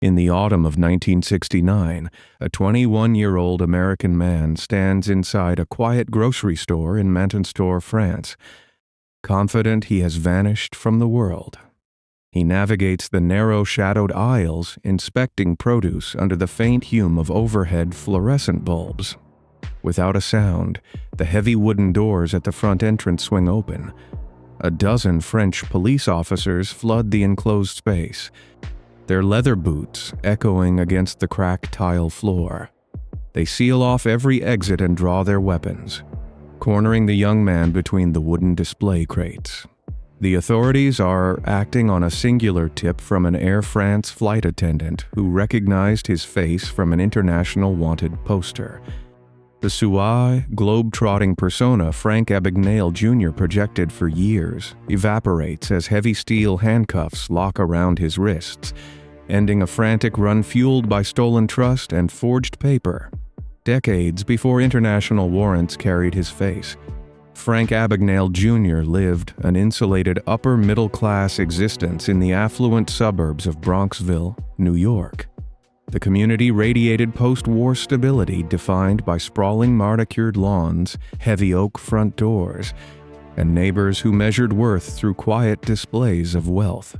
In the autumn of 1969, a 21-year-old American man stands inside a quiet grocery store in Montagne, France, confident he has vanished from the world. He navigates the narrow shadowed aisles, inspecting produce under the faint hum of overhead fluorescent bulbs. Without a sound, the heavy wooden doors at the front entrance swing open. A dozen French police officers flood the enclosed space, their leather boots echoing against the cracked tile floor. They seal off every exit and draw their weapons, cornering the young man between the wooden display crates. The authorities are acting on a singular tip from an Air France flight attendant who recognized his face from an international wanted poster. The suave, globe-trotting persona Frank Abagnale Jr. projected for years evaporates as heavy steel handcuffs lock around his wrists, ending a frantic run fueled by stolen trust and forged paper. Decades before international warrants carried his face, Frank Abagnale Jr. lived an insulated upper-middle-class existence in the affluent suburbs of Bronxville, New York. The community radiated post-war stability defined by sprawling manicured lawns, heavy oak front doors, and neighbors who measured worth through quiet displays of wealth.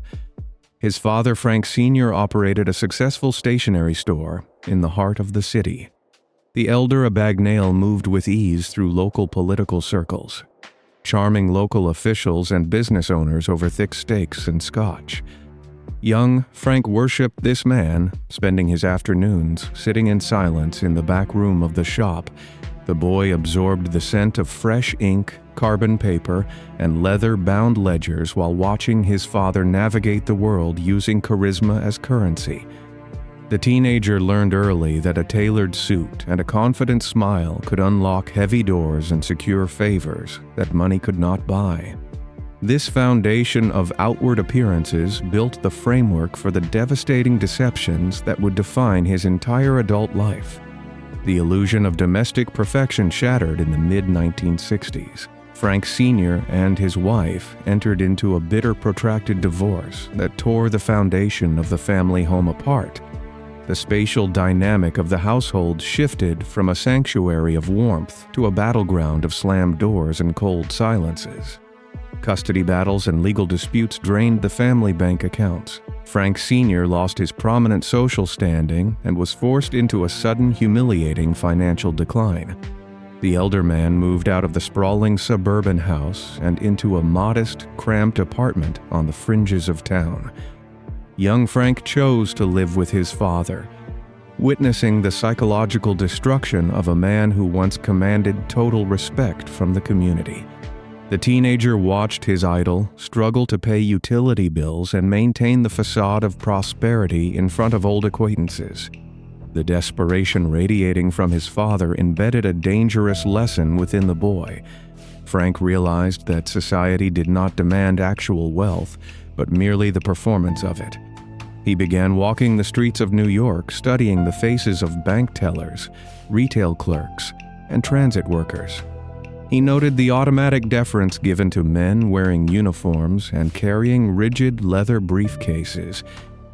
His father, Frank Sr., operated a successful stationery store in the heart of the city. The elder Abagnale moved with ease through local political circles, charming local officials and business owners over thick steaks and scotch. Young Frank worshipped this man, spending his afternoons sitting in silence in the back room of the shop. The boy absorbed the scent of fresh ink, carbon paper, and leather-bound ledgers while watching his father navigate the world using charisma as currency. The teenager learned early that a tailored suit and a confident smile could unlock heavy doors and secure favors that money could not buy. This foundation of outward appearances built the framework for the devastating deceptions that would define his entire adult life. The illusion of domestic perfection shattered in the mid-1960s. Frank Sr. and his wife entered into a bitter, protracted divorce that tore the foundation of the family home apart. The spatial dynamic of the household shifted from a sanctuary of warmth to a battleground of slammed doors and cold silences. Custody battles and legal disputes drained the family bank accounts. Frank Sr. lost his prominent social standing and was forced into a sudden, humiliating financial decline. The elder man moved out of the sprawling suburban house and into a modest, cramped apartment on the fringes of town. Young Frank chose to live with his father, witnessing the psychological destruction of a man who once commanded total respect from the community. The teenager watched his idol struggle to pay utility bills and maintain the facade of prosperity in front of old acquaintances. The desperation radiating from his father embedded a dangerous lesson within the boy. Frank realized that society did not demand actual wealth, but merely the performance of it. He began walking the streets of New York, studying the faces of bank tellers, retail clerks, and transit workers. He noted the automatic deference given to men wearing uniforms and carrying rigid leather briefcases.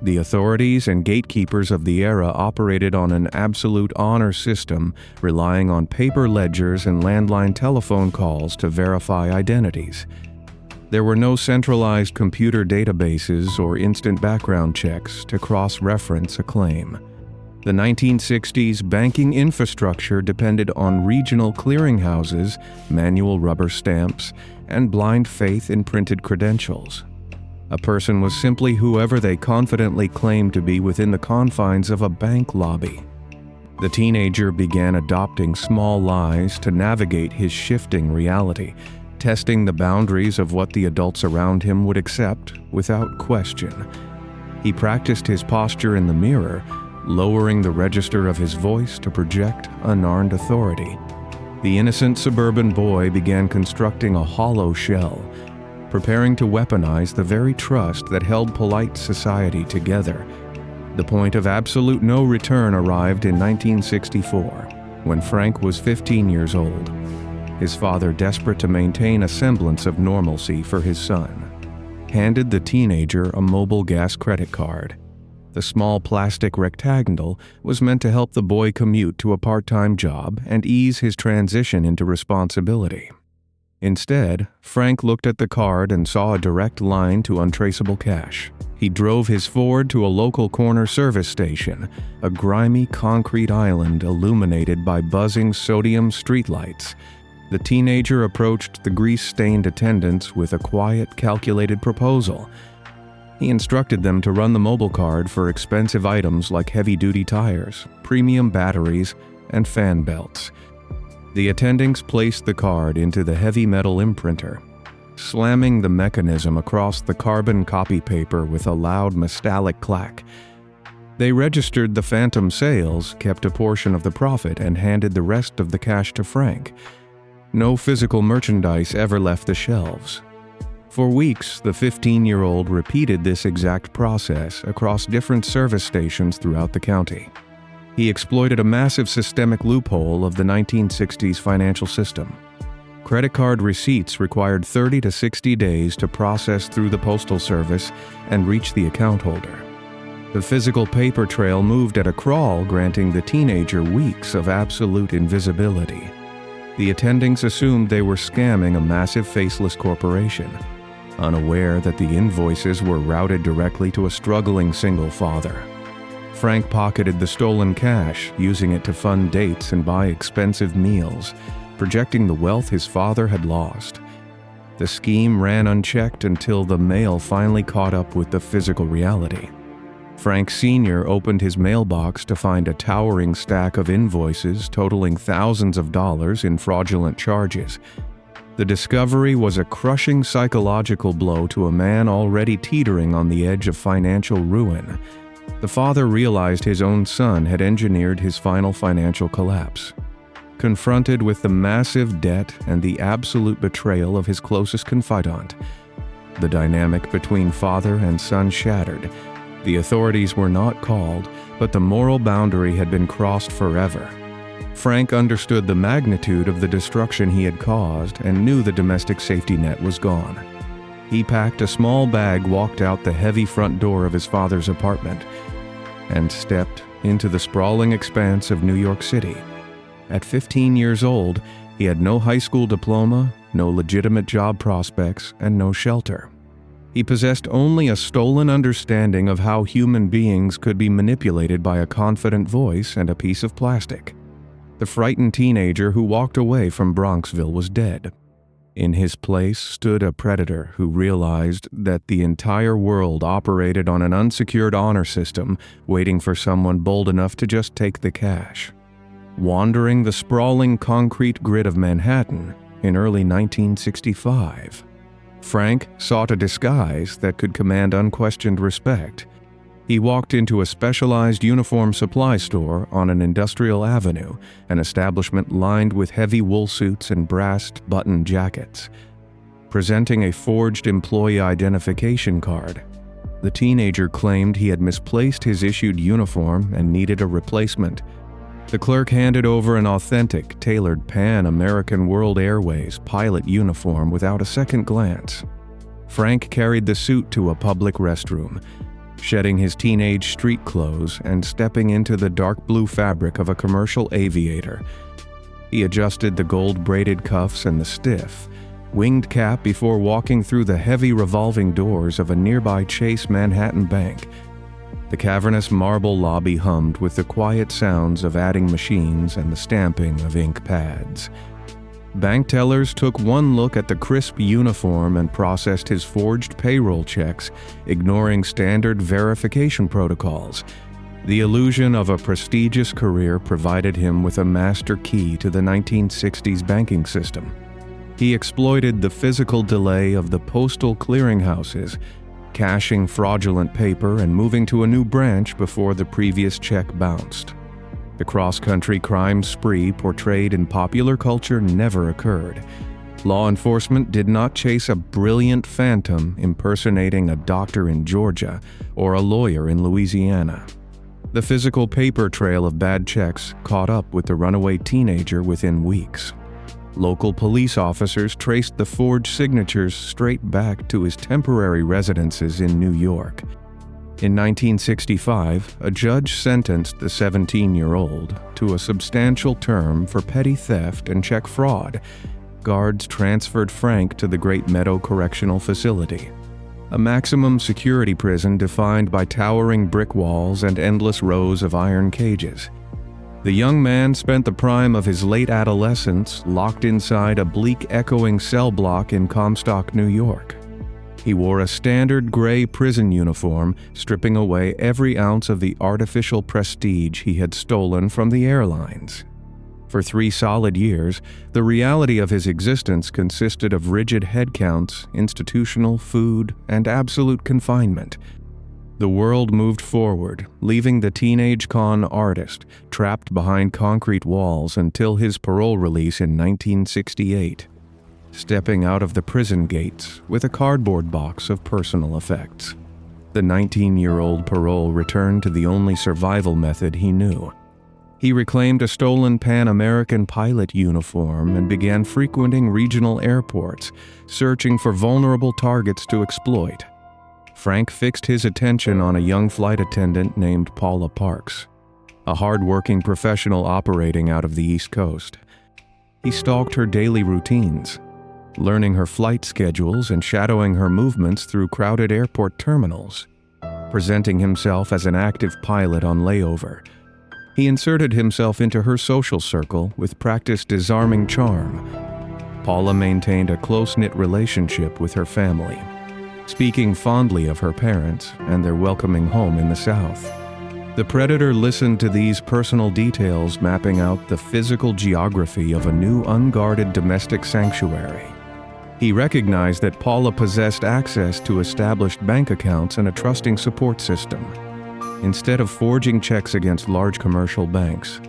The authorities and gatekeepers of the era operated on an absolute honor system, relying on paper ledgers and landline telephone calls to verify identities. There were no centralized computer databases or instant background checks to cross-reference a claim. The 1960s banking infrastructure depended on regional clearinghouses, manual rubber stamps, and blind faith in printed credentials. A person was simply whoever they confidently claimed to be within the confines of a bank lobby. The teenager began adopting small lies to navigate his shifting reality, testing the boundaries of what the adults around him would accept without question. He practiced his posture in the mirror, lowering the register of his voice to project unarmed authority. The innocent suburban boy began constructing a hollow shell, preparing to weaponize the very trust that held polite society together. The point of absolute no return arrived in 1964, when Frank was 15 years old. His father, desperate to maintain a semblance of normalcy for his son, handed the teenager a mobile gas credit card. The small plastic rectangle was meant to help the boy commute to a part-time job and ease his transition into responsibility. Instead, Frank looked at the card and saw a direct line to untraceable cash. He drove his Ford to a local corner service station, a grimy concrete island illuminated by buzzing sodium streetlights. The teenager approached the grease-stained attendants with a quiet, calculated proposal. He instructed them to run the mobile card for expensive items like heavy-duty tires, premium batteries, and fan belts. The attendants placed the card into the heavy metal imprinter, slamming the mechanism across the carbon copy paper with a loud metallic clack. They registered the phantom sales, kept a portion of the profit, and handed the rest of the cash to Frank. No physical merchandise ever left the shelves. For weeks, the 15-year-old repeated this exact process across different service stations throughout the county. He exploited a massive systemic loophole of the 1960s financial system. Credit card receipts required 30 to 60 days to process through the postal service and reach the account holder. The physical paper trail moved at a crawl, granting the teenager weeks of absolute invisibility. The attendants assumed they were scamming a massive faceless corporation, unaware that the invoices were routed directly to a struggling single father. Frank pocketed the stolen cash, using it to fund dates and buy expensive meals, projecting the wealth his father had lost. The scheme ran unchecked until the mail finally caught up with the physical reality. Frank Sr. opened his mailbox to find a towering stack of invoices totaling thousands of dollars in fraudulent charges. The discovery was a crushing psychological blow to a man already teetering on the edge of financial ruin. The father realized his own son had engineered his final financial collapse. Confronted with the massive debt and the absolute betrayal of his closest confidant, the dynamic between father and son shattered. The authorities were not called, but the moral boundary had been crossed forever. Frank understood the magnitude of the destruction he had caused and knew the domestic safety net was gone. He packed a small bag, walked out the heavy front door of his father's apartment, and stepped into the sprawling expanse of New York City. At 15 years old, he had no high school diploma, no legitimate job prospects, and no shelter. He possessed only a stolen understanding of how human beings could be manipulated by a confident voice and a piece of plastic. The frightened teenager who walked away from Bronxville was dead. In his place stood a predator who realized that the entire world operated on an unsecured honor system, waiting for someone bold enough to just take the cash. Wandering the sprawling concrete grid of Manhattan in early 1965, Frank sought a disguise that could command unquestioned respect. He walked into a specialized uniform supply store on an industrial avenue, an establishment lined with heavy wool suits and brass button jackets. Presenting a forged employee identification card, the teenager claimed he had misplaced his issued uniform and needed a replacement. The clerk handed over an authentic, tailored Pan American World Airways pilot uniform without a second glance. Frank carried the suit to a public restroom, shedding his teenage street clothes and stepping into the dark blue fabric of a commercial aviator. He adjusted the gold-braided cuffs and the stiff, winged cap before walking through the heavy revolving doors of a nearby Chase Manhattan bank. The cavernous marble lobby hummed with the quiet sounds of adding machines and the stamping of ink pads. Bank tellers took one look at the crisp uniform and processed his forged payroll checks, ignoring standard verification protocols. The illusion of a prestigious career provided him with a master key to the 1960s banking system. He exploited the physical delay of the postal clearinghouses, cashing fraudulent paper and moving to a new branch before the previous check bounced. The cross-country crime spree portrayed in popular culture never occurred. Law enforcement did not chase a brilliant phantom impersonating a doctor in Georgia or a lawyer in Louisiana. The physical paper trail of bad checks caught up with the runaway teenager within weeks. Local police officers traced the forged signatures straight back to his temporary residences in New York. In 1965, a judge sentenced the 17-year-old to a substantial term for petty theft and check fraud. Guards transferred Frank to the Great Meadow Correctional Facility, a maximum security prison defined by towering brick walls and endless rows of iron cages. The young man spent the prime of his late adolescence locked inside a bleak, echoing cell block in Comstock, New York. He wore a standard gray prison uniform, stripping away every ounce of the artificial prestige he had stolen from the airlines. For 3 solid years, the reality of his existence consisted of rigid head counts, institutional food, and absolute confinement. The world moved forward, leaving the teenage con artist trapped behind concrete walls until his parole release in 1968, stepping out of the prison gates with a cardboard box of personal effects. The 19-year-old parole returned to the only survival method he knew. He reclaimed a stolen Pan American pilot uniform and began frequenting regional airports, searching for vulnerable targets to exploit. Frank fixed his attention on a young flight attendant named Paula Parks, a hard-working professional operating out of the East Coast. He stalked her daily routines, learning her flight schedules and shadowing her movements through crowded airport terminals. Presenting himself as an active pilot on layover, he inserted himself into her social circle with practiced disarming charm. Paula maintained a close-knit relationship with her family, speaking fondly of her parents and their welcoming home in the South. The predator listened to these personal details, mapping out the physical geography of a new unguarded domestic sanctuary. He recognized that Paula possessed access to established bank accounts and a trusting support system. Instead of forging checks against large commercial banks,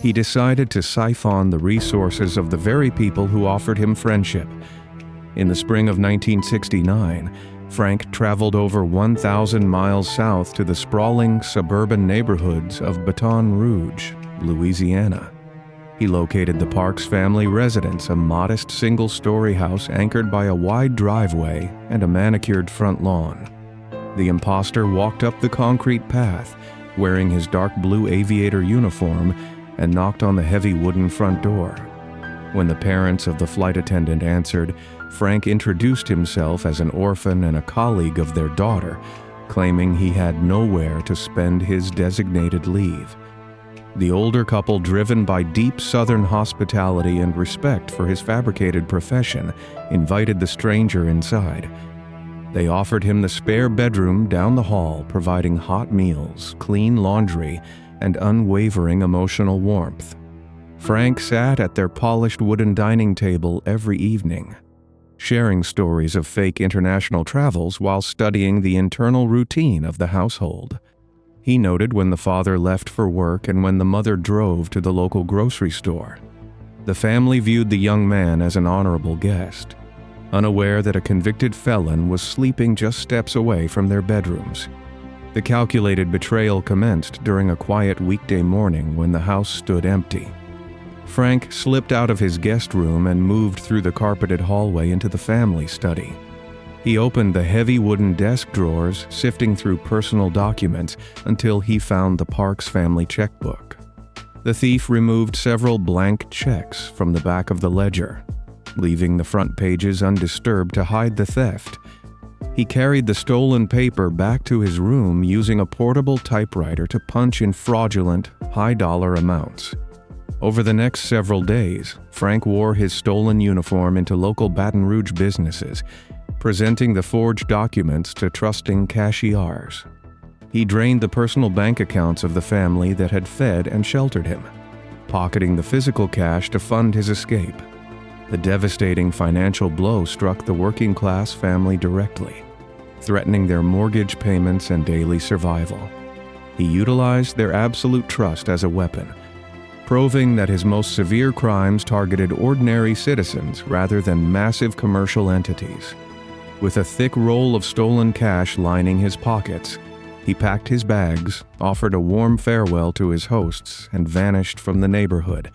he decided to siphon the resources of the very people who offered him friendship. In the spring of 1969, Frank traveled over 1,000 miles south to the sprawling suburban neighborhoods of Baton Rouge, Louisiana. He located the Parks family residence, a modest single-story house anchored by a wide driveway and a manicured front lawn. The imposter walked up the concrete path, wearing his dark blue aviator uniform, and knocked on the heavy wooden front door. When the parents of the flight attendant answered, Frank introduced himself as an orphan and a colleague of their daughter, claiming he had nowhere to spend his designated leave. The older couple, driven by deep Southern hospitality and respect for his fabricated profession, invited the stranger inside. They offered him the spare bedroom down the hall, providing hot meals, clean laundry, and unwavering emotional warmth. Frank sat at their polished wooden dining table every evening, sharing stories of fake international travels while studying the internal routine of the household. He noted when the father left for work and when the mother drove to the local grocery store. The family viewed the young man as an honorable guest, unaware that a convicted felon was sleeping just steps away from their bedrooms. The calculated betrayal commenced during a quiet weekday morning when the house stood empty. Frank slipped out of his guest room and moved through the carpeted hallway into the family study. He opened the heavy wooden desk drawers, sifting through personal documents until he found the Parks family checkbook. The thief removed several blank checks from the back of the ledger, leaving the front pages undisturbed to hide the theft. He carried the stolen paper back to his room using a portable typewriter to punch in fraudulent, high-dollar amounts. Over the next several days, Frank wore his stolen uniform into local Baton Rouge businesses, presenting the forged documents to trusting cashiers. He drained the personal bank accounts of the family that had fed and sheltered him, pocketing the physical cash to fund his escape. The devastating financial blow struck the working-class family directly, threatening their mortgage payments and daily survival. He utilized their absolute trust as a weapon, proving that his most severe crimes targeted ordinary citizens rather than massive commercial entities. With a thick roll of stolen cash lining his pockets, he packed his bags, offered a warm farewell to his hosts, and vanished from the neighborhood.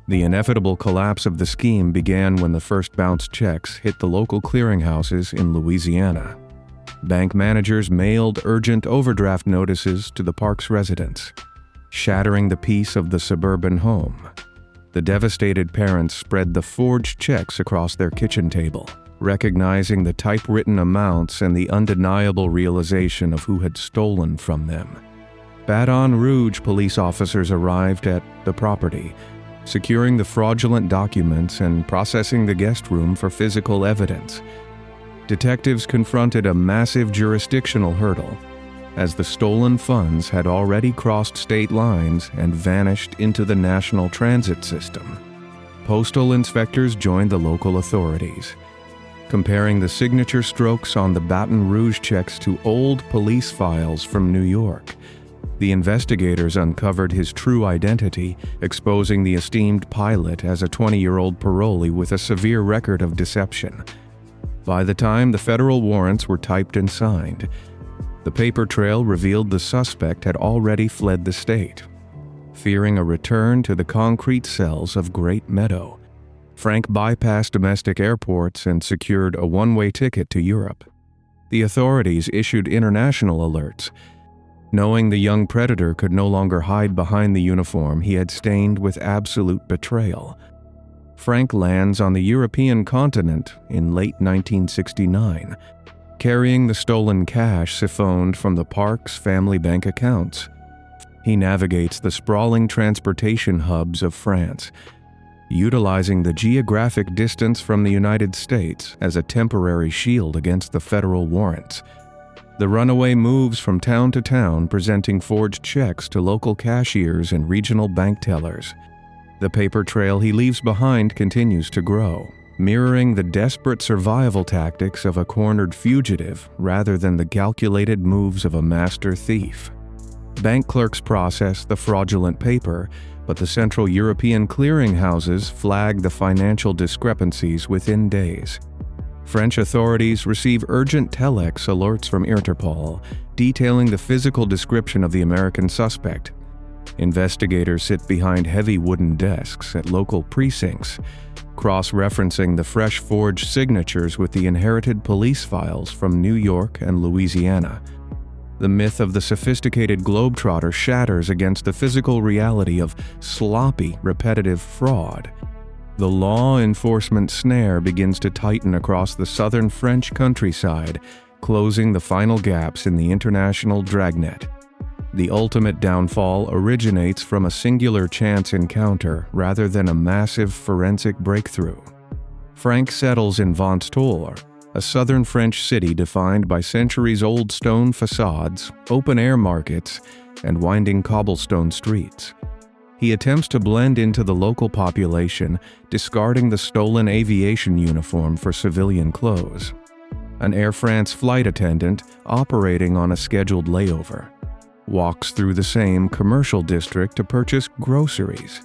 The inevitable collapse of the scheme began when the first bounced checks hit the local clearinghouses in Louisiana. bank managers mailed urgent overdraft notices to the Parks residents, shattering the peace of the suburban home. The devastated parents spread the forged checks across their kitchen table, recognizing the typewritten amounts and the undeniable realization of who had stolen from them. Baton Rouge police officers arrived at the property, securing the fraudulent documents and processing the guest room for physical evidence. Detectives confronted a massive jurisdictional hurdle, as the stolen funds had already crossed state lines and vanished into the national transit system. Postal inspectors joined the local authorities, comparing the signature strokes on the Baton Rouge checks to old police files from New York. The investigators uncovered his true identity, exposing the esteemed pilot as a 20-year-old parolee with a severe record of deception. By the time the federal warrants were typed and signed, the paper trail revealed the suspect had already fled the state. Fearing a return to the concrete cells of Great Meadow, Frank bypassed domestic airports and secured a one-way ticket to Europe. The authorities issued international alerts. Knowing the young predator could no longer hide behind the uniform he had stained with absolute betrayal, Frank lands on the European continent in late 1969, carrying the stolen cash siphoned from the Parks family bank accounts. He navigates the sprawling transportation hubs of France, utilizing the geographic distance from the United States as a temporary shield against the federal warrants. The runaway moves from town to town, presenting forged checks to local cashiers and regional bank tellers. The paper trail he leaves behind continues to grow, mirroring the desperate survival tactics of a cornered fugitive rather than the calculated moves of a master thief. Bank clerks process the fraudulent paper, but the Central European clearinghouses flag the financial discrepancies within days. French authorities receive urgent telex alerts from Interpol, detailing the physical description of the American suspect. Investigators sit behind heavy wooden desks at local precincts, cross-referencing the fresh forged signatures with the inherited police files from New York and Louisiana. The myth of the sophisticated globetrotter shatters against the physical reality of sloppy, repetitive fraud. The law enforcement snare begins to tighten across the southern French countryside, closing the final gaps in the international dragnet. The ultimate downfall originates from a singular chance encounter rather than a massive forensic breakthrough. Frank settles in Ventstour, a southern French city defined by centuries-old stone facades, open-air markets, and winding cobblestone streets. He attempts to blend into the local population, discarding the stolen aviation uniform for civilian clothes. An Air France flight attendant, operating on a scheduled layover, walks through the same commercial district to purchase groceries.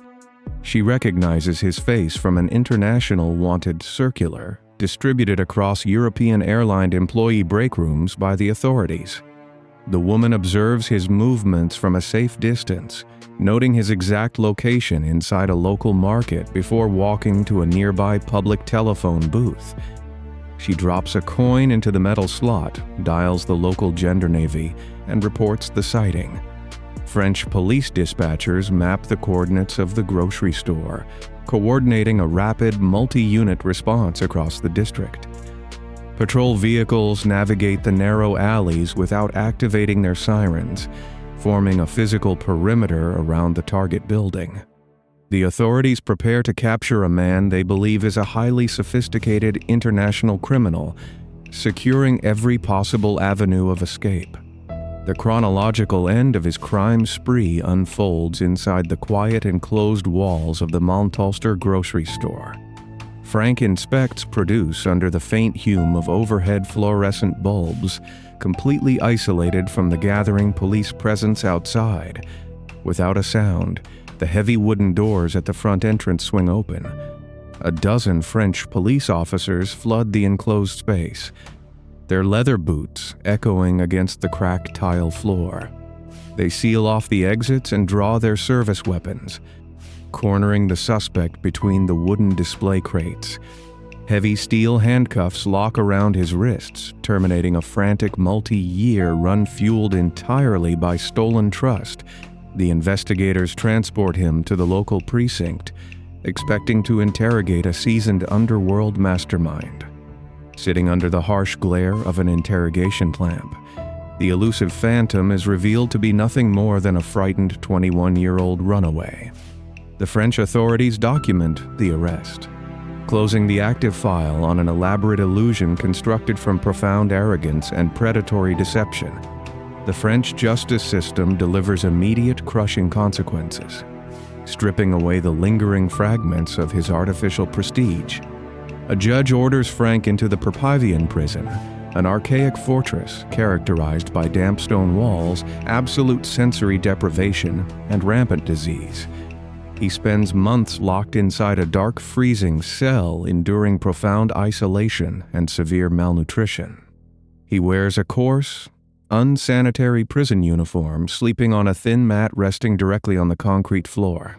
She recognizes his face from an international wanted circular distributed across European airline employee break rooms by the authorities. The woman observes his movements from a safe distance, noting his exact location inside a local market before walking to a nearby public telephone booth. She drops a coin into the metal slot, dials the local gendarmerie, and reports the sighting. French police dispatchers map the coordinates of the grocery store, coordinating a rapid, multi-unit response across the district. Patrol vehicles navigate the narrow alleys without activating their sirens, forming a physical perimeter around the target building. The authorities prepare to capture a man they believe is a highly sophisticated international criminal, securing every possible avenue of escape. The chronological end of his crime spree unfolds inside the quiet enclosed walls of the Montulster grocery store. Frank inspects produce under the faint hume of overhead fluorescent bulbs, completely isolated from the gathering police presence outside. Without a sound, the heavy wooden doors at the front entrance swing open. A dozen French police officers flood the enclosed space, their leather boots echoing against the cracked tile floor. They seal off the exits and draw their service weapons, cornering the suspect between the wooden display crates. Heavy steel handcuffs lock around his wrists, terminating a frantic multi-year run fueled entirely by stolen trust. The investigators transport him to the local precinct, expecting to interrogate a seasoned underworld mastermind. Sitting under the harsh glare of an interrogation lamp, the elusive phantom is revealed to be nothing more than a frightened 21-year-old runaway. The French authorities document the arrest, closing the active file on an elaborate illusion constructed from profound arrogance and predatory deception. The French justice system delivers immediate, crushing consequences, stripping away the lingering fragments of his artificial prestige. A judge orders Frank into the Perpignan prison, an archaic fortress characterized by damp stone walls, absolute sensory deprivation, and rampant disease. He spends months locked inside a dark, freezing cell, enduring profound isolation and severe malnutrition. He wears a coarse, unsanitary prison uniform, sleeping on a thin mat resting directly on the concrete floor.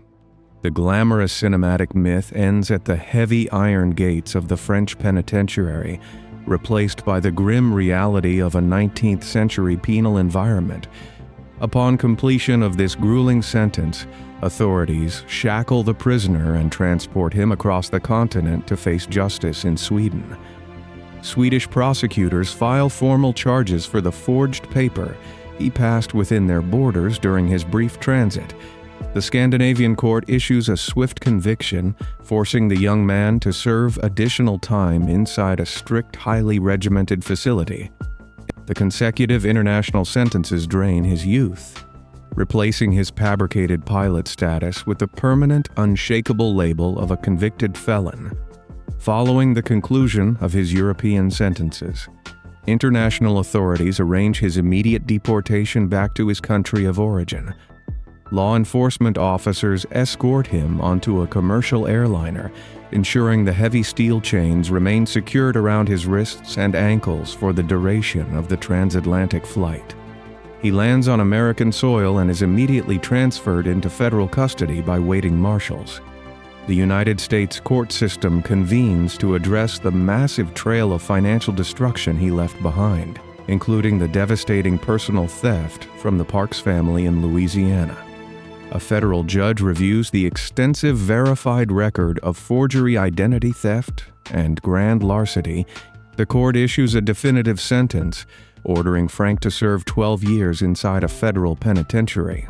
The glamorous cinematic myth ends at the heavy iron gates of the French penitentiary, replaced by the grim reality of a 19th century penal environment. Upon completion of this grueling sentence, authorities shackle the prisoner and transport him across the continent to face justice in Sweden. Swedish prosecutors file formal charges for the forged paper he passed within their borders during his brief transit. The Scandinavian court issues a swift conviction, forcing the young man to serve additional time inside a strict, highly regimented facility. The consecutive international sentences drain his youth, replacing his fabricated pilot status with the permanent, unshakable label of a convicted felon. Following the conclusion of his European sentences, international authorities arrange his immediate deportation back to his country of origin. Law enforcement officers escort him onto a commercial airliner, ensuring the heavy steel chains remain secured around his wrists and ankles for the duration of the transatlantic flight. He lands on American soil and is immediately transferred into federal custody by waiting marshals. The United States court system convenes to address the massive trail of financial destruction he left behind, including the devastating personal theft from the Parks family in Louisiana. A federal judge reviews the extensive verified record of forgery, identity theft, and grand larceny. The court issues a definitive sentence, ordering Frank to serve 12 years inside a federal penitentiary.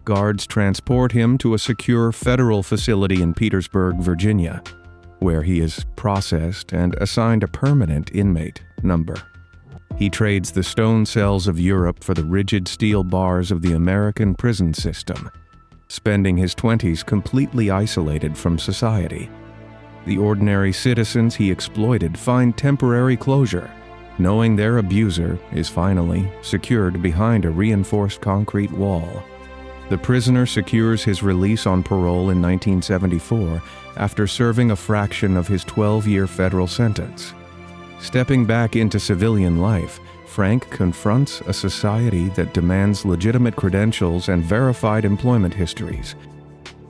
Guards transport him to a secure federal facility in Petersburg, Virginia, where he is processed and assigned a permanent inmate number. He trades the stone cells of Europe for the rigid steel bars of the American prison system, spending his 20s completely isolated from society. The ordinary citizens he exploited find temporary closure, knowing their abuser is finally secured behind a reinforced concrete wall. The prisoner secures his release on parole in 1974 after serving a fraction of his 12-year federal sentence. Stepping back into civilian life, Frank confronts a society that demands legitimate credentials and verified employment histories.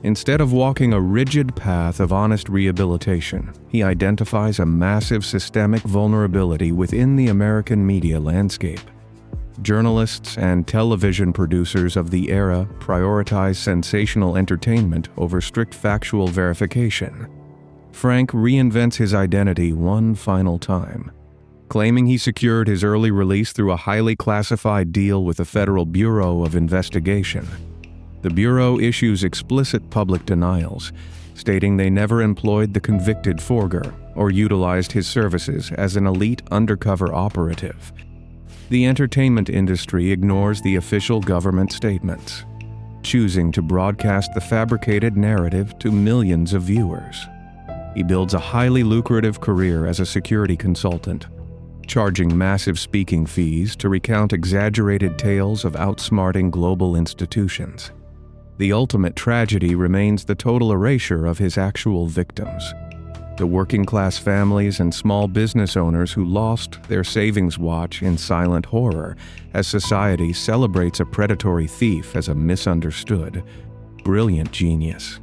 Instead of walking a rigid path of honest rehabilitation, he identifies a massive systemic vulnerability within the American media landscape. Journalists and television producers of the era prioritize sensational entertainment over strict factual verification. Frank reinvents his identity one final time, claiming he secured his early release through a highly classified deal with the Federal Bureau of Investigation. The Bureau issues explicit public denials, stating they never employed the convicted forger or utilized his services as an elite undercover operative. The entertainment industry ignores the official government statements, choosing to broadcast the fabricated narrative to millions of viewers. He builds a highly lucrative career as a security consultant, charging massive speaking fees to recount exaggerated tales of outsmarting global institutions. The ultimate tragedy remains the total erasure of his actual victims, the working-class families and small business owners who lost their savings watch in silent horror as society celebrates a predatory thief as a misunderstood, brilliant genius.